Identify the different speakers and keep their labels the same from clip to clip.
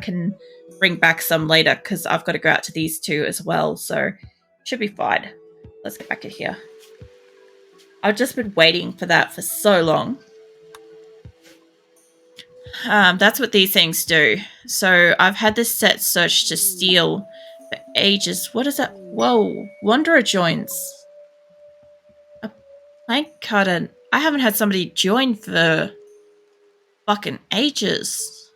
Speaker 1: can bring back some later because I've got to go out to these two as well, so should be fine. Let's get back in here. I've just been waiting for that for so long. That's what these things do. So I've had this set search to steal for ages. What is that? Whoa, Wanderer joins. A plank cutter. I haven't had somebody join for fucking ages.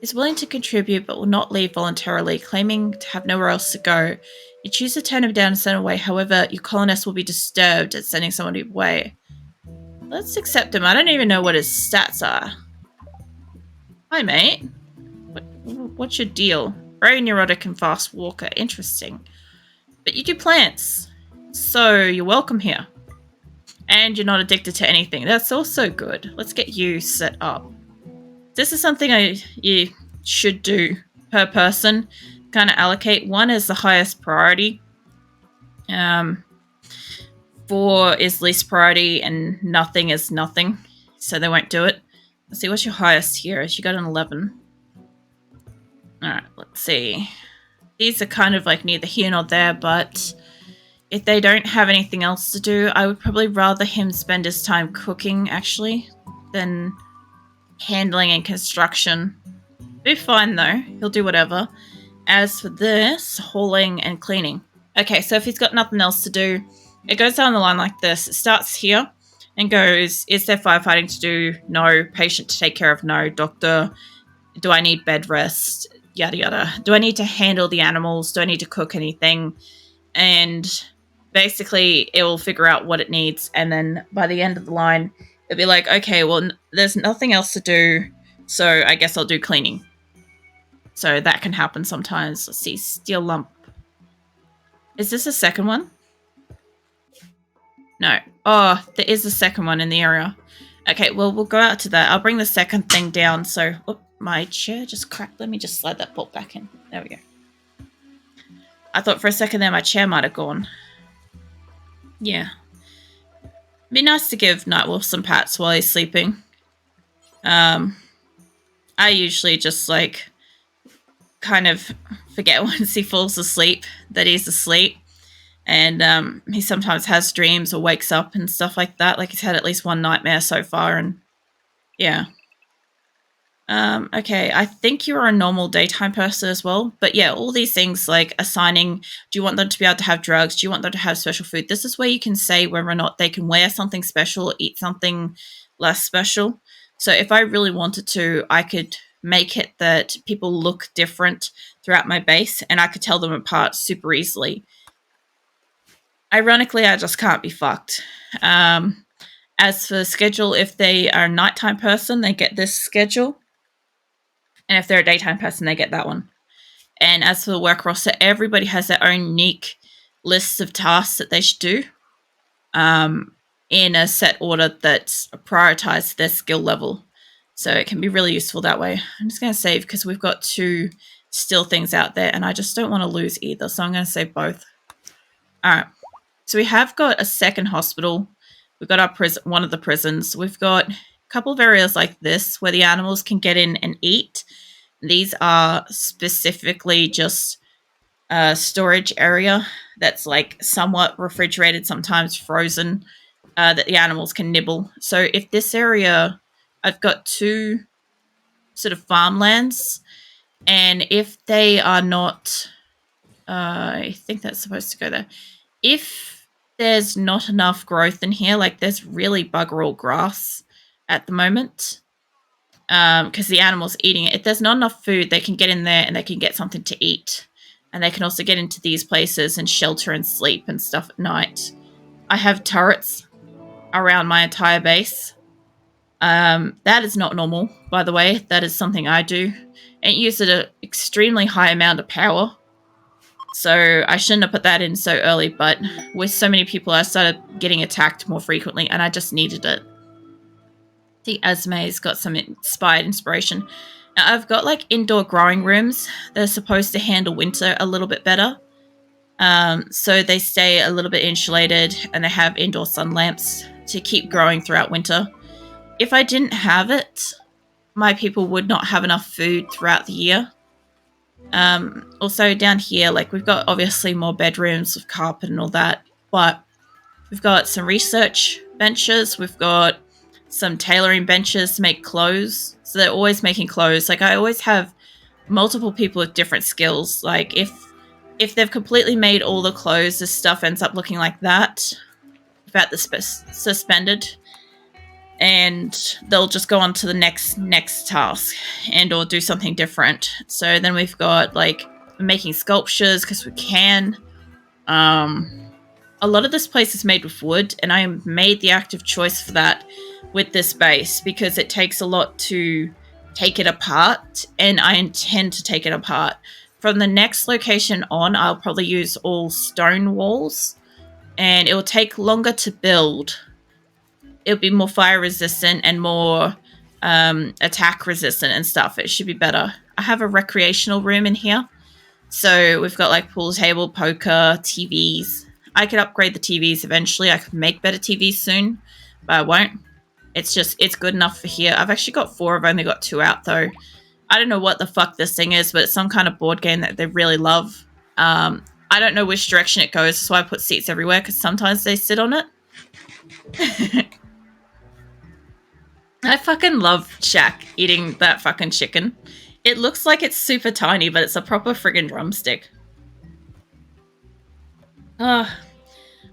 Speaker 1: Is willing to contribute but will not leave voluntarily, claiming to have nowhere else to go. You choose to turn him down and send him away. However, your colonists will be disturbed at sending someone away. Let's accept him. I don't even know what his stats are. Hi, mate. What's your deal? Very neurotic and fast walker. Interesting. But you do plants. So you're welcome here. And you're not addicted to anything. That's also good. Let's get you set up. This is something you should do per person. Kind of allocate. 1 is the highest priority. 4 is least priority, and nothing is nothing. So they won't do it. Let's see, what's your highest here? You got an 11. Alright, let's see. These are kind of like neither here nor there, but if they don't have anything else to do, I would probably rather him spend his time cooking, actually, than handling and construction. Be fine though, he'll do whatever. As for this, hauling and cleaning. Okay, so if he's got nothing else to do, it goes down the line like this. It starts here and goes, is there firefighting to do? No. Patient to take care of? No. Doctor, do I need bed rest? Yada yada. Do I need to handle the animals? Do I need to cook anything? And basically it will figure out what it needs, and then by the end of the line it'll be like, okay, well, there's nothing else to do, so I guess I'll do cleaning. So that can happen sometimes. Let's see, steel lump. Is this a second one? No. Oh, there is a second one in the area. Okay, well, we'll go out to that. I'll bring the second thing down. So, my chair just cracked. Let me just slide that bolt back in. There we go. I thought for a second there my chair might have gone. Yeah. Be nice to give Nightwolf some pats while he's sleeping. I usually just, like, kind of forget once he falls asleep that he's asleep. And he sometimes has dreams or wakes up and stuff like that. Like, he's had at least one nightmare so far, and yeah. Okay, I think you're a normal daytime person as well. But yeah, all these things like assigning, do you want them to be able to have drugs? Do you want them to have special food? This is where you can say whether or not they can wear something special or eat something less special. So if I really wanted to, I could make it that people look different throughout my base, and I could tell them apart super easily. Ironically, I just can't be fucked. As for the schedule, if they are a nighttime person, they get this schedule. And if they're a daytime person, they get that one. And as for the work roster, everybody has their own unique lists of tasks that they should do in a set order that's prioritized their skill level. So it can be really useful that way. I'm just going to save because we've got 2 still things out there, and I just don't want to lose either. So I'm going to save both. All right. So we have got a second hospital. We've got our one of the prisons. We've got a couple of areas like this where the animals can get in and eat. These are specifically just a storage area that's like somewhat refrigerated, sometimes frozen, that the animals can nibble. So if this area, I've got 2 sort of farmlands, and if they are not, I think that's supposed to go there. If there's not enough growth in here, like there's really bugger all grass at the moment, because the animal's eating it. If there's not enough food, they can get in there and they can get something to eat. And they can also get into these places and shelter and sleep and stuff at night. I have turrets around my entire base. That is not normal, by the way. That is something I do. And it uses an extremely high amount of power. So I shouldn't have put that in so early, but with so many people, I started getting attacked more frequently, and I just needed it. The Asma's got some inspired inspiration. Now, I've got like indoor growing rooms. They're supposed to handle winter a little bit better. So they stay a little bit insulated, and they have indoor sun lamps to keep growing throughout winter. If I didn't have it, my people would not have enough food throughout the year. Also down here, like we've got obviously more bedrooms with carpet and all that, but we've got some research benches. We've got some tailoring benches to make clothes. So they're always making clothes. Like I always have multiple people with different skills. Like if they've completely made all the clothes, the stuff ends up looking like that without the suspended, and they'll just go on to the next task and or do something different. So then we've got like making sculptures because we can. A lot of this place is made with wood, and I made the active choice for that with this base because it takes a lot to take it apart, and I intend to take it apart. From the next location on, I'll probably use all stone walls, and it will take longer to build. It'll be more fire resistant and more attack resistant and stuff. It should be better. I have a recreational room in here. So we've got like pool table, poker, TVs. I could upgrade the TVs eventually. I could make better TVs soon, but I won't. It's good enough for here. I've actually got 4. I've only got 2 out though. I don't know what the fuck this thing is, but it's some kind of board game that they really love. I don't know which direction it goes. That's why I put seats everywhere, because sometimes they sit on it. I fucking love Shaq eating that fucking chicken. It looks like it's super tiny, but it's a proper friggin' drumstick.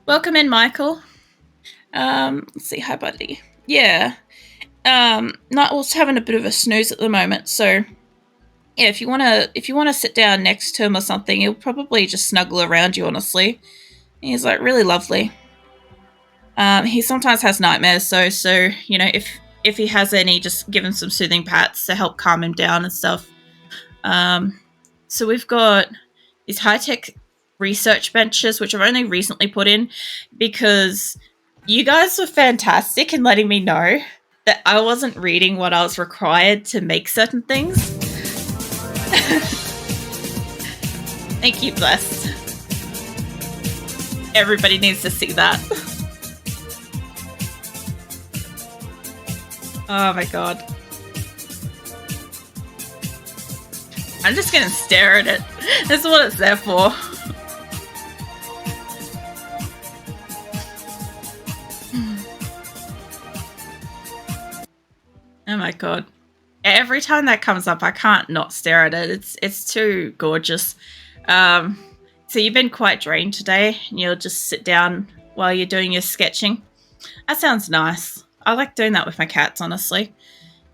Speaker 1: Welcome in, Michael. Let's see. Hi, buddy. Yeah. Nightwolf's having a bit of a snooze at the moment, so yeah, if you wanna sit down next to him or something, he'll probably just snuggle around you, honestly. He's like really lovely. He sometimes has nightmares, so you know, if he has any, just give him some soothing pats to help calm him down and stuff. So we've got these high-tech research benches, which I've only recently put in because you guys were fantastic in letting me know that I wasn't reading what I was required to make certain things. Thank you, Blessed. Everybody needs to see that. Oh my god. I'm just gonna stare at it. That's what it's there for. Oh my god. Every time that comes up, I can't not stare at it. It's too gorgeous. So you've been quite drained today, and you'll just sit down while you're doing your sketching. That sounds nice. I like doing that with my cats, honestly.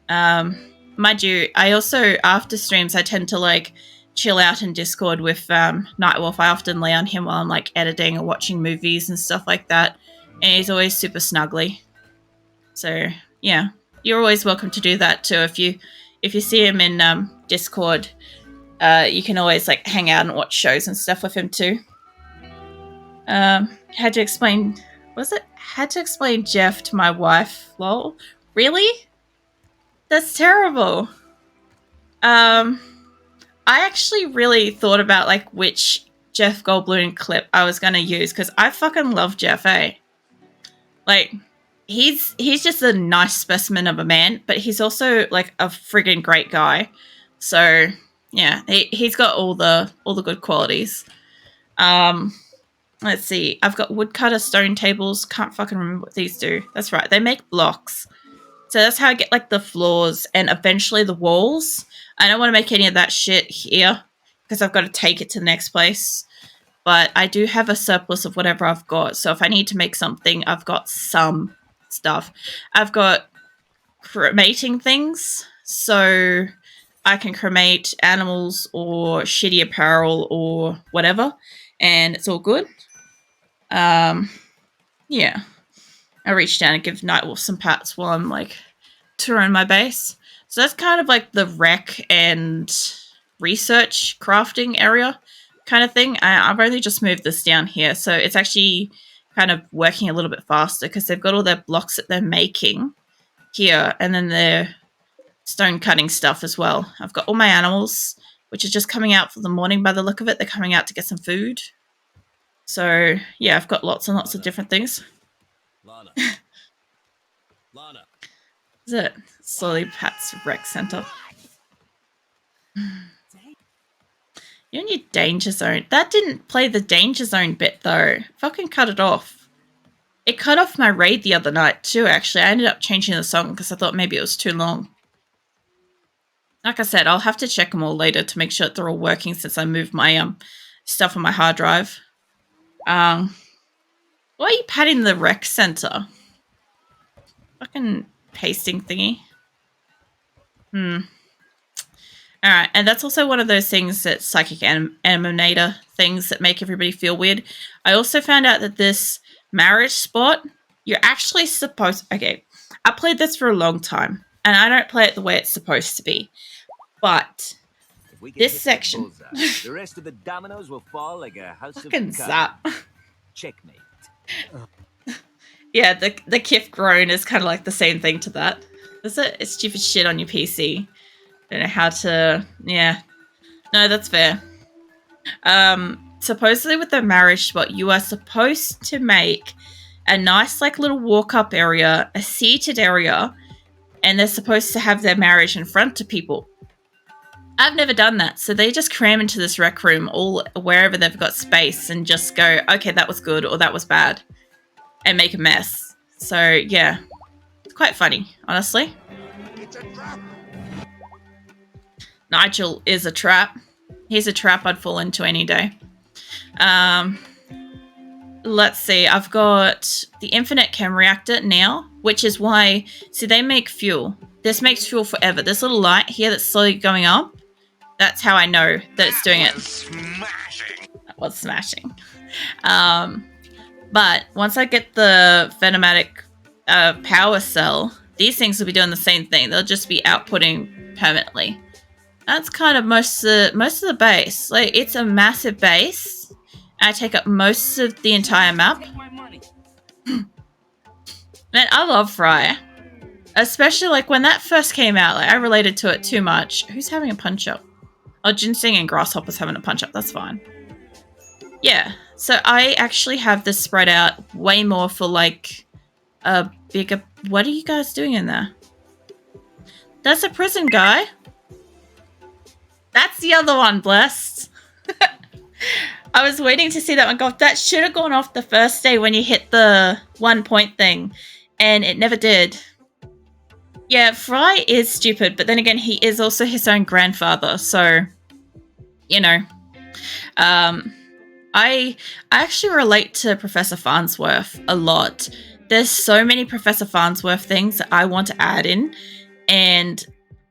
Speaker 1: Mind you, I also, after streams, I tend to like chill out in Discord with Nightwolf. I often lay on him while I'm like editing or watching movies and stuff like that. And he's always super snuggly. So yeah, you're always welcome to do that too. If you see him in Discord, you can always like hang out and watch shows and stuff with him too. Had to explain Jeff to my wife. Lol. Really? That's terrible. I actually really thought about like which Jeff Goldblum clip I was gonna use because I fucking love Jeff, eh? Like, he's just a nice specimen of a man, but he's also like a friggin' great guy. So yeah, he's got all the good qualities. Let's see. I've got woodcutter stone tables. Can't fucking remember what these do. That's right. They make blocks. So that's how I get like the floors and eventually the walls. I don't want to make any of that shit here because I've got to take it to the next place. But I do have a surplus of whatever I've got. So if I need to make something, I've got some stuff. I've got cremating things. So I can cremate animals or shitty apparel or whatever. And it's all good. Yeah. I reach down and give Nightwolf some pats while I'm like touring my base. So that's kind of like the rec and research crafting area kind of thing. I've only just moved this down here, so it's actually kind of working a little bit faster because they've got all their blocks that they're making here, and then their stone cutting stuff as well. I've got all my animals, which are just coming out for the morning by the look of it. They're coming out to get some food. So yeah, I've got lots and lots of different things. Lana. Is it? Slowly pats rec center. You're in your danger zone. That didn't play the danger zone bit, though. Fucking cut it off. It cut off my raid the other night, too, actually. I ended up changing the song because I thought maybe it was too long. Like I said, I'll have to check them all later to make sure that they're all working since I moved my stuff on my hard drive. Why are you patting the rec center? Fucking pasting thingy. Alright, and that's also one of those things that psychic animator things that make everybody feel weird. I also found out that this marriage spot, you're actually supposed... Okay, I played this for a long time, and I don't play it the way it's supposed to be. But this section...
Speaker 2: the rest of the dominoes will fall like a house
Speaker 1: fucking
Speaker 2: of
Speaker 1: zap.
Speaker 2: Checkmate.
Speaker 1: Yeah, the Kif groan is kind of like the same thing to that. Is it? It's stupid shit on your PC. Don't know how to... Yeah. No, that's fair. Supposedly with the marriage spot, you are supposed to make a nice, like, little walk-up area, a seated area, and they're supposed to have their marriage in front of people. I've never done that, so they just cram into this rec room all wherever they've got space and just go, okay, that was good or that was bad, and make a mess. So, yeah. It's quite funny, honestly.
Speaker 3: It's a trap.
Speaker 1: Nigel is a trap. He's a trap I'd fall into any day. Let's see. I've got the infinite chem reactor now, which is why... See, they make fuel. This makes fuel forever. This little light here that's slowly going up, that's how I know that it's doing it. That was smashing. But once I get the Venomatic power cell, these things will be doing the same thing. They'll just be outputting permanently. That's kind of most of the base. Like, it's a massive base. I take up most of the entire map. Man, I love Fry. Especially, like, when that first came out, like, I related to it too much. Who's having a punch-up? Oh, Ginseng and Grasshopper's having a punch-up. That's fine. Yeah. So I actually have this spread out way more for, like, a bigger... What are you guys doing in there? That's a prison guy. That's the other one, blessed. I was waiting to see that one go off. That should have gone off the first day when you hit the 1 point thing, and it never did. Yeah, Fry is stupid, but then again, he is also his own grandfather, so, you know. I actually relate to Professor Farnsworth a lot. There's so many Professor Farnsworth things that I want to add in, and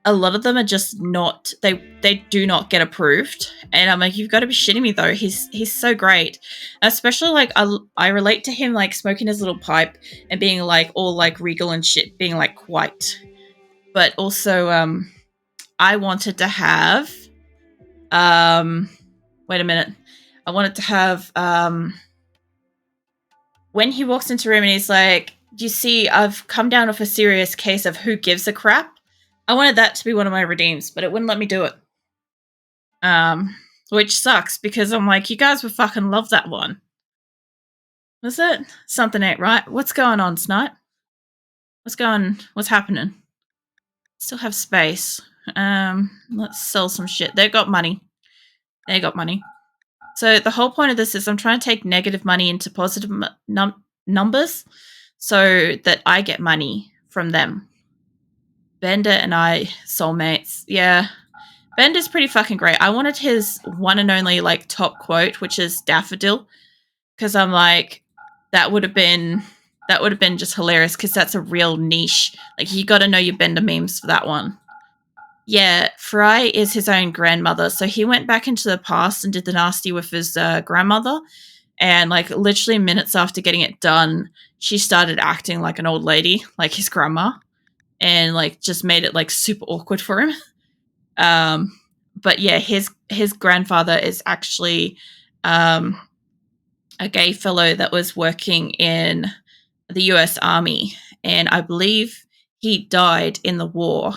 Speaker 1: a lot of them are just not, they do not get approved. And I'm like, you've got to be shitting me though. He's so great. Especially like I relate to him like smoking his little pipe and being like all like regal and shit, being like white. But also I wanted to have wait a minute. I wanted to have when he walks into a room and he's like, you see, I've come down with a serious case of who gives a crap. I wanted that to be one of my redeems, but it wouldn't let me do it. Which sucks, because I'm like, you guys would fucking love that one. Was it? Something ain't right. What's going on, Snipe? What's happening? Still have space. Let's sell some shit. They've got money. They got money. So the whole point of this is I'm trying to take negative money into positive numbers so that I get money from them. Bender and I, soulmates. Yeah. Bender's pretty fucking great. I wanted his one and only, like, top quote, which is Daffodil. Because I'm like, that would have been just hilarious, because that's a real niche. Like, you got to know your Bender memes for that one. Yeah, Fry is his own grandmother. So he went back into the past and did the nasty with his grandmother. And, like, literally minutes after getting it done, she started acting like an old lady, like his grandma. And, like, just made it, like, super awkward for him. But, yeah, his grandfather is actually a gay fellow that was working in the US Army. And I believe he died in the war.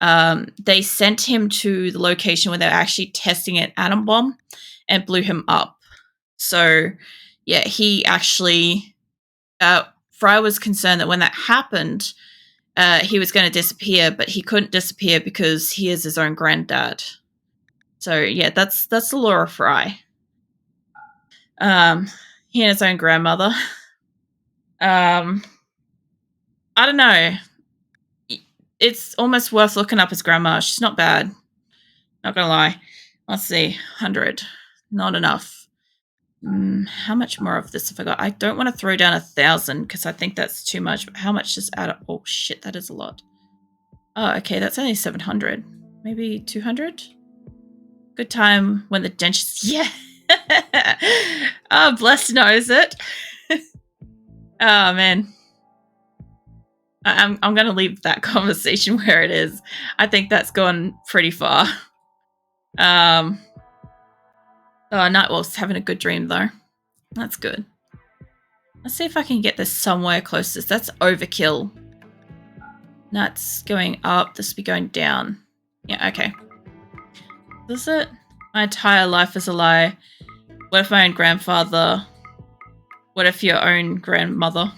Speaker 1: They sent him to the location where they were actually testing an atom bomb and blew him up. So, yeah, he actually... Fry was concerned that when that happened... he was going to disappear, but he couldn't disappear because he is his own granddad. So yeah, that's Laura Fry. He and his own grandmother. I don't know. It's almost worth looking up his grandma. She's not bad. Not gonna lie. Let's see. 100. Not enough. How much more of this have I got? I don't want to throw down 1,000 because I think that's too much. But how much does add up? Oh shit, that is a lot. Oh, okay, that's only 700. Maybe 200? Good time when the dentist. Yeah! Oh, bless knows it. Oh, man. I'm going to leave that conversation where it is. I think that's gone pretty far. Oh, Nightwolf's having a good dream, though. That's good. Let's see if I can get this somewhere close. That's overkill. That's going up. This will be going down. Yeah, okay. Is it? My entire life is a lie. What if my own grandfather? What if your own grandmother?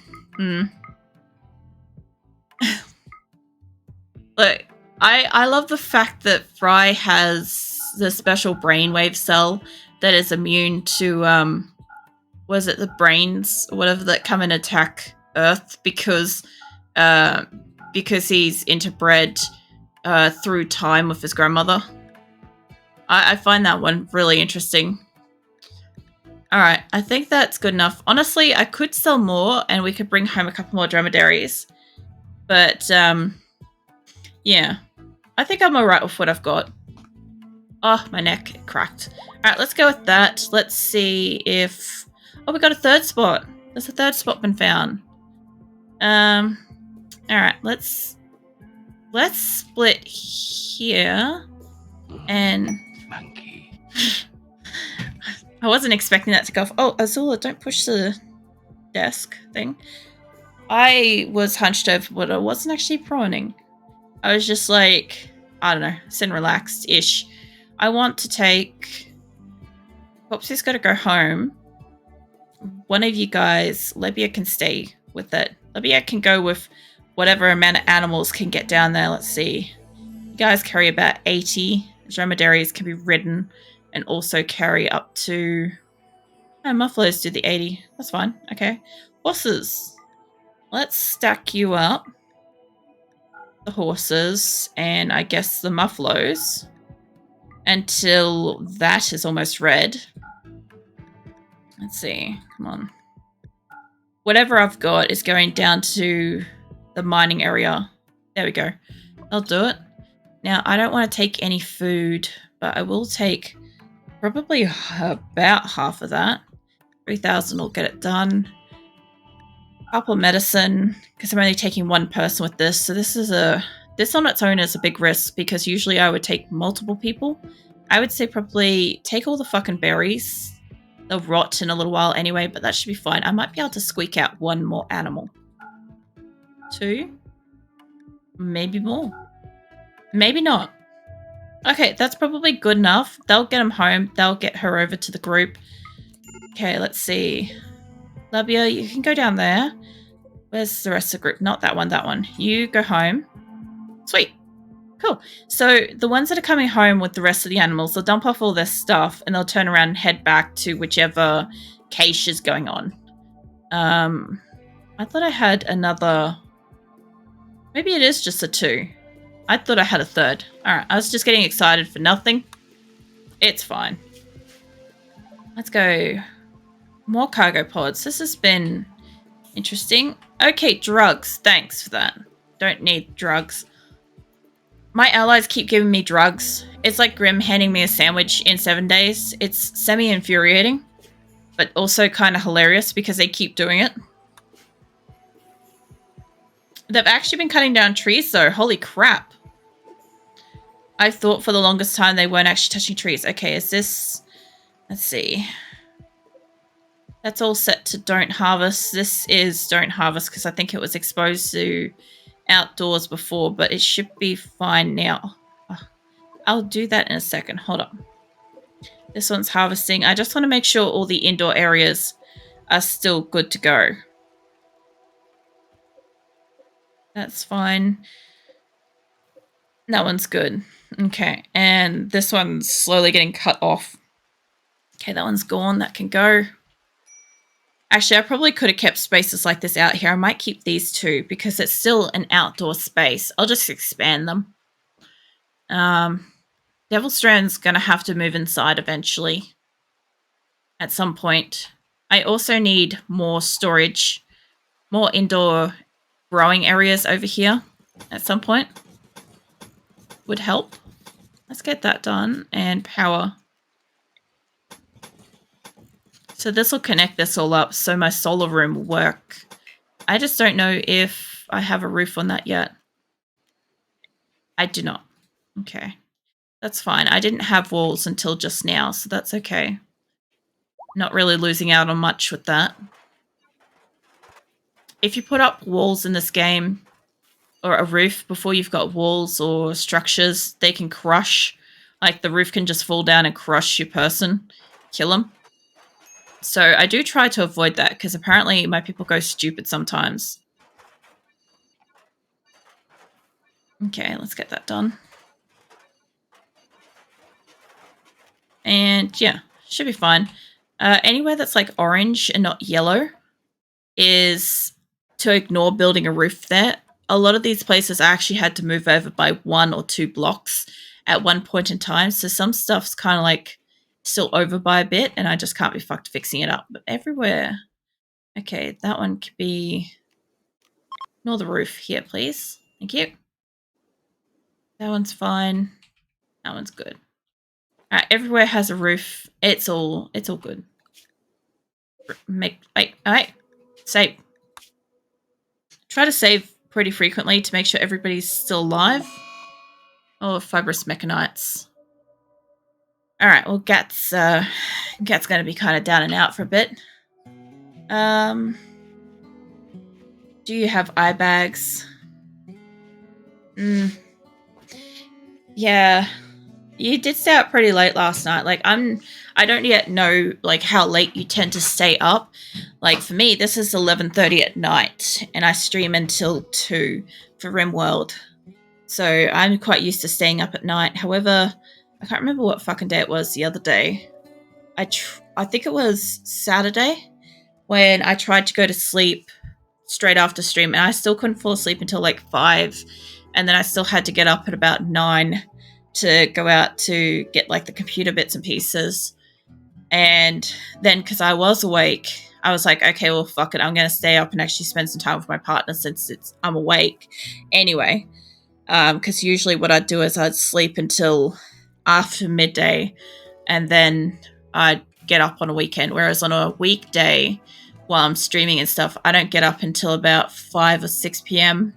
Speaker 1: Look, I love the fact that Fry has the special brainwave cell that is immune to was it the brains or whatever that come and attack Earth because he's interbred through time with his grandmother. I find that one really interesting. Alright, I think that's good enough. Honestly, I could sell more and we could bring home a couple more dromedaries. But, yeah. I think I'm alright with what I've got. Oh, my neck cracked. Alright, let's go with that. Let's see if... Oh, we got a third spot. There's a third spot been found. Alright, let's split here. And...
Speaker 3: Monkey.
Speaker 1: I wasn't expecting that to go off. Oh, Azula, don't push the desk thing. I was hunched over, but I wasn't actually proning. I was just like, I don't know, sitting relaxed-ish. I want to take... Popsy's got to go home. One of you guys, Libya can stay with it. Libya can go with whatever amount of animals can get down there. Let's see. You guys carry about 80. Dromedaries can be ridden and also carry up to... Oh, mufflers do the 80. That's fine. Okay. Horses. Let's stack you up. The horses and I guess the mufflos until that is almost red. Let's see. Come on. Whatever I've got is going down to the mining area. There we go. I'll do it. Now, I don't want to take any food, but I will take probably about half of that. 3,000 will get it done. Couple medicine, because I'm only taking one person with this. So this on its own is a big risk because usually I would take multiple people. I would say probably take all the fucking berries. They'll rot in a little while anyway, but that should be fine. I might be able to squeak out one more animal. 2. Maybe more. Maybe not. Okay, that's probably good enough. They'll get him home. They'll get her over to the group. Okay, let's see. Labia, you can go down there. Where's the rest of the group? Not that one, that one. You go home. Sweet. Cool. So the ones that are coming home with the rest of the animals, they'll dump off all their stuff and they'll turn around and head back to whichever cache is going on. I thought I had another... Maybe it is just a 2. I thought I had a 3rd. Alright, I was just getting excited for nothing. It's fine. Let's go. More cargo pods. This has been interesting. Okay, drugs. Thanks for that. Don't need drugs. My allies keep giving me drugs. It's like Grim handing me a sandwich in 7 days. It's semi-infuriating, but also kind of hilarious because they keep doing it. They've actually been cutting down trees though. Holy crap. I thought for the longest time they weren't actually touching trees. Okay, is this... Let's see. That's all set to don't harvest. This is don't harvest because I think it was exposed to outdoors before, but it should be fine now. I'll do that in a second. Hold on. This one's harvesting. I just want to make sure all the indoor areas are still good to go. That's fine. That one's good. Okay, and this one's slowly getting cut off. Okay, that one's gone. That can go. Actually, I probably could have kept spaces like this out here. I might keep these two because it's still an outdoor space. I'll just expand them. Devil Strand's going to have to move inside eventually at some point. I also need more storage, more indoor growing areas over here at some point. Would help. Let's get that done. And power. So this will connect this all up so my solar room will work. I just don't know if I have a roof on that yet. I do not. Okay. That's fine. I didn't have walls until just now, so that's okay. Not really losing out on much with that. If you put up walls in this game, or a roof before you've got walls or structures, they can crush. Like the roof can just fall down and crush your person, kill them. So I do try to avoid that because apparently my people go stupid sometimes. Okay, let's get that done. And yeah, should be fine. Anywhere that's like orange and not yellow is to ignore building a roof there. A lot of these places I actually had to move over by 1 or 2 blocks at one point in time. So some stuff's kind of like still over by a bit and I just can't be fucked fixing it up. But everywhere. Okay, that one could be... Ignore the roof here, please. Thank you. That one's fine. That one's good. Alright, everywhere has a roof. It's all good. Alright. Save. Try to save pretty frequently to make sure everybody's still alive. Oh, fibrous mechanites. Alright, well Gat's gonna be kind of down and out for a bit. Do you have eye bags? Yeah. You did stay up pretty late last night. Like I don't yet know like how late you tend to stay up. Like for me, this is 11:30 at night and I stream until 2 for RimWorld. So I'm quite used to staying up at night. However, I can't remember what fucking day it was the other day. I think it was Saturday when I tried to go to sleep straight after stream and I still couldn't fall asleep until like 5 and then I still had to get up at about 9 to go out to get like the computer bits and pieces. And then because I was awake, I was like, okay, well fuck it, I'm gonna stay up and actually spend some time with my partner since I'm awake anyway. Because usually what I'd do is I'd sleep until after midday and then I'd get up on a weekend. Whereas on a weekday, while I'm streaming and stuff, I don't get up until about 5 or 6 p.m.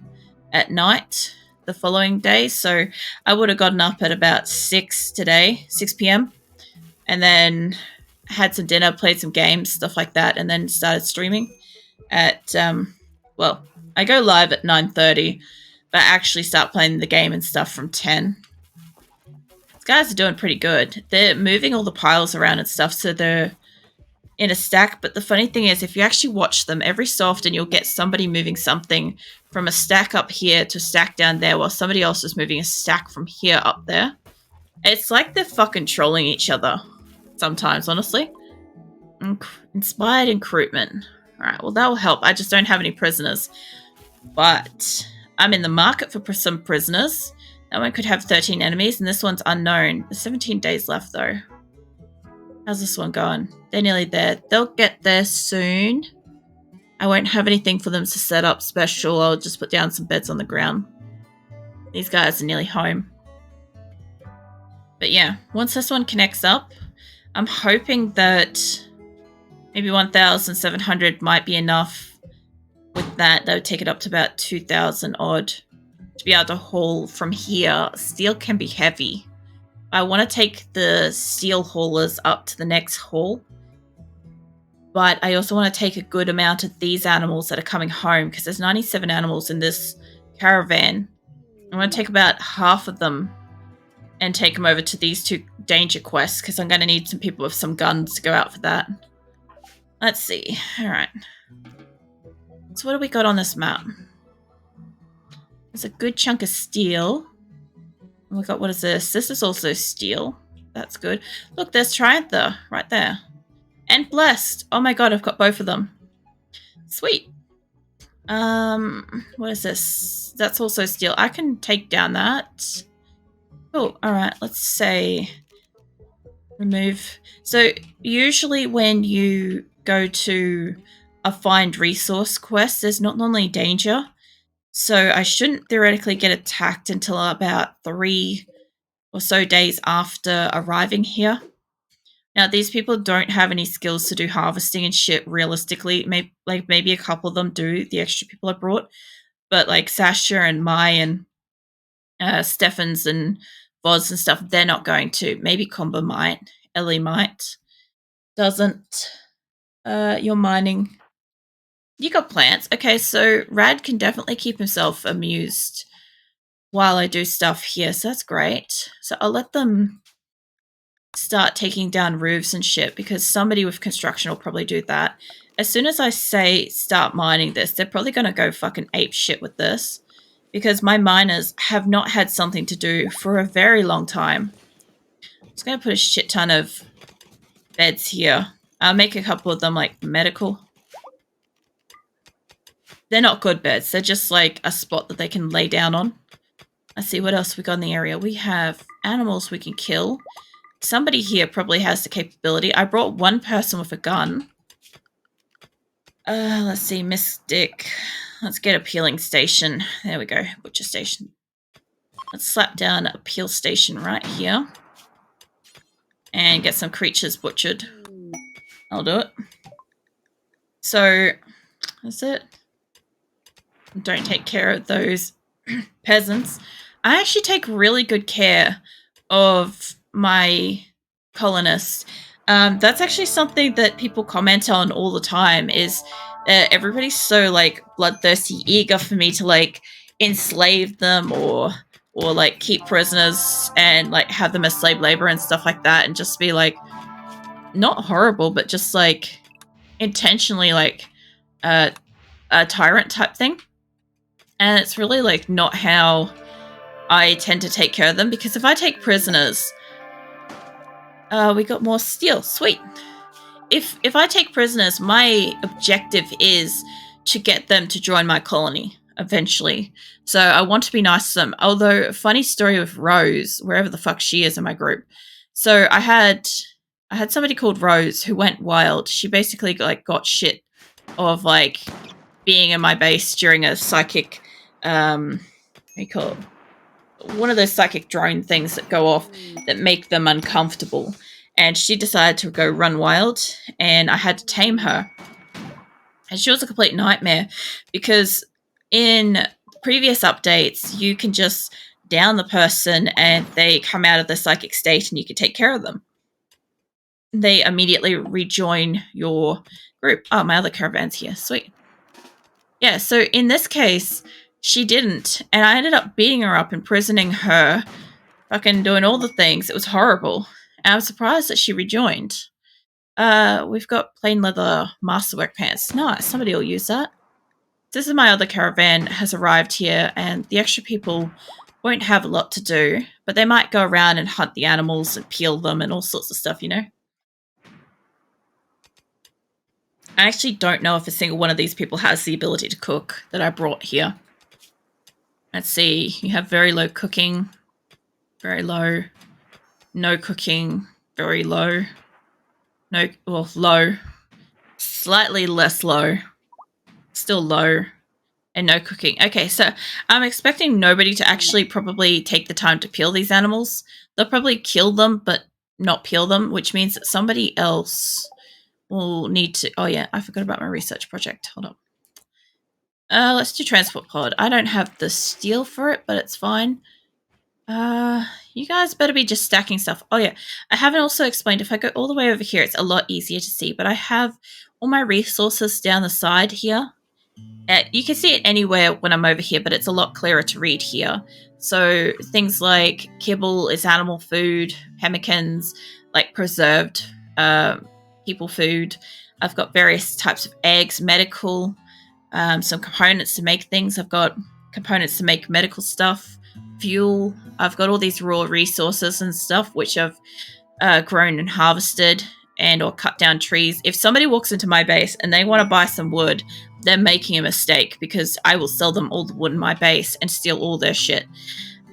Speaker 1: at night the following day. So I would have gotten up at about 6 today, 6 p.m. and then had some dinner, played some games, stuff like that, and then started streaming at, well, I go live at 9:30, but I actually start playing the game and stuff from 10. These guys are doing pretty good. They're moving all the piles around and stuff, so they're in a stack. But the funny thing is, if you actually watch them, every so often you'll get somebody moving something from a stack up here to a stack down there while somebody else is moving a stack from here up there. It's like they're fucking trolling each other sometimes, honestly. Inspired recruitment. Alright, well that will help. I just don't have any prisoners. But I'm in the market for some prisoners. That one could have 13 enemies, and this one's unknown. There's 17 days left, though. How's this one going? They're nearly there. They'll get there soon. I won't have anything for them to set up special. I'll just put down some beds on the ground. These guys are nearly home. But yeah, once this one connects up, I'm hoping that maybe 1,700 might be enough. With that, that would take it up to about 2,000 odd to be able to haul from here. Steel can be heavy. I want to take the steel haulers up to the next haul, but I also want to take a good amount of these animals that are coming home because there's 97 animals in this caravan. I want to take about half of them and take them over to these 2 danger quests because I'm going to need some people with some guns to go out for that. Let's see. All right. So what do we got on this map? There's a good chunk of steel. We got, what is this? This is also steel. That's good. Look, there's Trianther right there. And Blessed. Oh my god, I've got both of them. Sweet. What is this? That's also steel. I can take down that. Oh, alright, let's say remove. So usually when you go to a find resource quest, there's not normally danger. So I shouldn't theoretically get attacked until about 3 or so days after arriving here. Now, these people don't have any skills to do harvesting and shit realistically. Maybe a couple of them do, the extra people I brought. But like Sasha and Mai and Steffens and Voz and stuff, they're not going to. Maybe Comba might. Ellie might. Doesn't. You're mining. You got plants. Okay, so Rad can definitely keep himself amused while I do stuff here, so that's great. So I'll let them start taking down roofs and shit, because somebody with construction will probably do that. As soon as I say start mining this, they're probably going to go fucking ape shit with this, because my miners have not had something to do for a very long time. I'm just going to put a shit ton of beds here. I'll make a couple of them like medical. They're not good beds. They're just like a spot that they can lay down on. Let's see what else we got in the area. We have animals we can kill. Somebody here probably has the capability. I brought one person with a gun. Let's see, Mystic. Let's get a peeling station. There we go, butcher station. Let's slap down a peel station right here. And get some creatures butchered. I'll do it. So, that's it. Don't take care of those peasants. I actually take really good care of my colonists. That's actually something that people comment on all the time, is everybody's so like bloodthirsty, eager for me to like enslave them or like keep prisoners and like have them as slave labor and stuff like that, and just be like not horrible, but just like intentionally like a tyrant type thing. And it's really like not how I tend to take care of them, because if I take prisoners, we got more steel. Sweet. If I take prisoners, my objective is to get them to join my colony eventually. So I want to be nice to them. Although, funny story with Rose, wherever the fuck she is in my group. So I had somebody called Rose who went wild. She basically like got shit of like being in my base during a psychic what do you call it? One of those psychic drone things that go off that make them uncomfortable. And she decided to go run wild, and I had to tame her. And she was a complete nightmare, because in previous updates, you can just down the person and they come out of the psychic state and you can take care of them. They immediately rejoin your group. Oh, my other caravan's here. Sweet. Yeah, so in this case, she didn't, and I ended up beating her up, imprisoning her, fucking doing all the things. It was horrible. And I'm surprised that she rejoined. We've got plain leather masterwork pants. Nice, somebody will use that. This is my other caravan has arrived here, and the extra people won't have a lot to do, but they might go around and hunt the animals and peel them and all sorts of stuff, you know? I actually don't know if a single one of these people has the ability to cook that I brought here. Let's see, you have very low cooking, very low, no cooking, very low, no, well, low, slightly less low, still low, and no cooking. Okay, so I'm expecting nobody to actually probably take the time to peel these animals. They'll probably kill them, but not peel them, which means that somebody else will need to... Oh yeah, I forgot about my research project. Hold on. Let's do transport pod. I don't have the steel for it, but it's fine. You guys better be just stacking stuff. Oh yeah, I haven't also explained, if I go all the way over here, it's a lot easier to see, but I have all my resources down the side here. You can see it anywhere when I'm over here, but it's a lot clearer to read here. So things like kibble is animal food, pemmicans, like preserved people food. I've got various types of eggs, medical, some components to make things. I've got components to make medical stuff. fuel. I've got all these raw resources and stuff, which I've grown and harvested and or cut down trees. If somebody walks into my base and they want to buy some wood, they're making a mistake because I will sell them all the wood in my base and steal all their shit.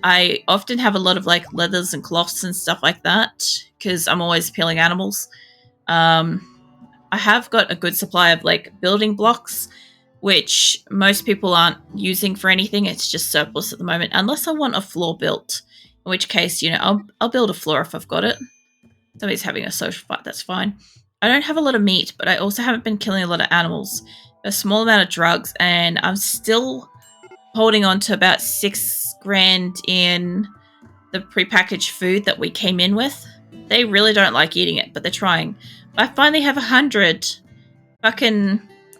Speaker 1: I often have a lot of like leathers and cloths and stuff like that because I'm always peeling animals. I have got a good supply of like building blocks, which most people aren't using for anything. It's just surplus at the moment, unless I want a floor built, in which case, you know, I'll build a floor if I've got it. Somebody's having a social fight, that's fine. I don't have a lot of meat, but I also haven't been killing a lot of animals. A small amount of drugs, and I'm still holding on to about 6 grand in the prepackaged food that we came in with. They really don't like eating it, but they're trying. I finally have 100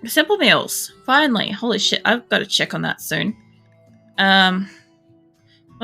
Speaker 1: simple meals. Finally. Holy shit, I've got to check on that soon.